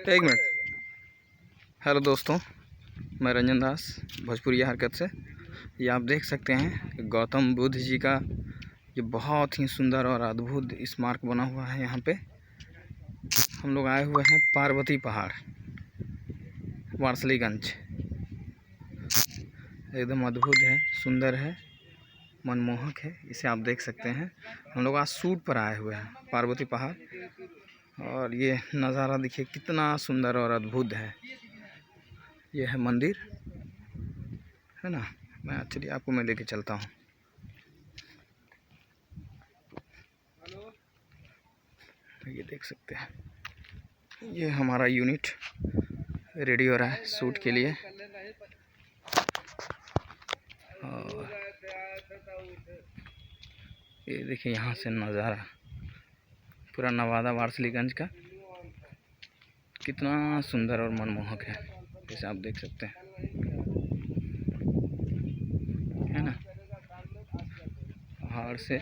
एक minute. Hello दोस्तों, मैं रंजन दास भोजपुरिया हरकत से। ये आप देख सकते हैं गौतम बुद्ध जी का ये बहुत ही सुंदर और अद्भुत स्मारक बना हुआ है। यहाँ पे हम लोग आए हुए हैं पार्वती पहाड़, वारसलीगंज। एकदम अद्भुत है, सुंदर है, मनमोहक है। इसे आप देख सकते हैं। हम लोग आज शूट पर आए हुए हैं पार्वती पहाड़, और ये नज़ारा देखिए कितना सुंदर और अद्भुत है। ये है मंदिर, है ना। चलिए आपको मैं लेके चलता हूँ। ये देख सकते हैं, ये हमारा यूनिट रेडी हो रहा है शूट के लिए। और ये देखिए यहाँ से नज़ारा पूरा नवादा वारसलीगंज का कितना सुंदर और मनमोहक है, जैसे आप देख सकते हैं, है ना। पहाड़ से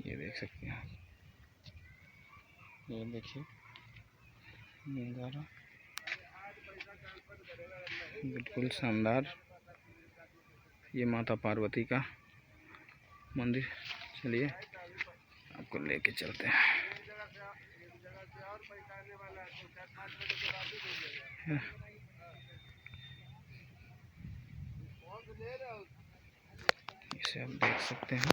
ये देख सकते हैं, ये देखिए नज़ारा बिल्कुल शानदार। ये माता पार्वती का मंदिर। चलिए आपको लेके चलते हैं। इसे आप देख सकते हैं।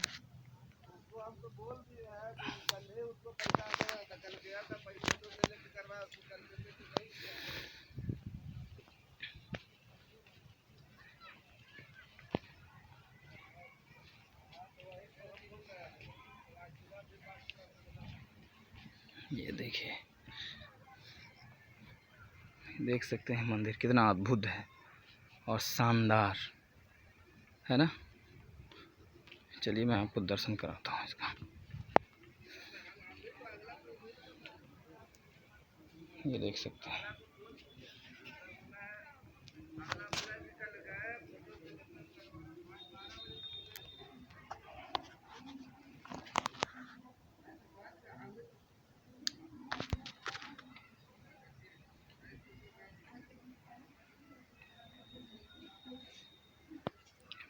ये देखिए, देख सकते हैं मंदिर कितना अद्भुत है और शानदार, है ना। चलिए मैं आपको दर्शन कराता हूँ इसका। ये देख सकते हैं,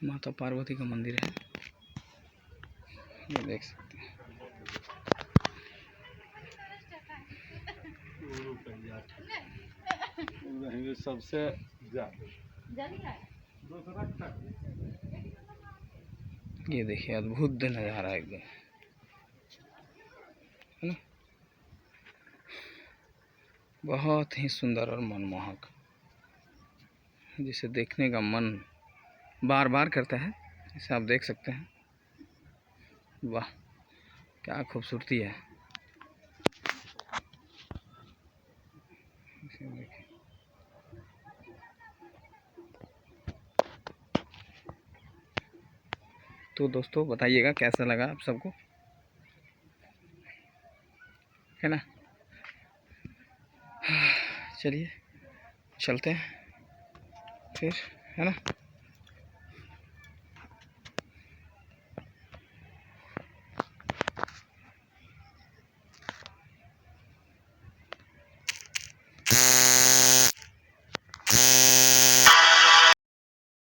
माता पार्वती का मंदिर है। ये देख सकते हैं। सबसे ये देखिए अद्भुत नज़ारा एकदम, है ना। बहुत ही सुंदर और मनमोहक, जिसे देखने का मन बार बार करता है। इसे आप देख सकते हैं। वाह, क्या खूबसूरती है। इसे देखिए। तो दोस्तों बताइएगा कैसा लगा आप सबको, है ना। चलिए चलते हैं फिर, है ना।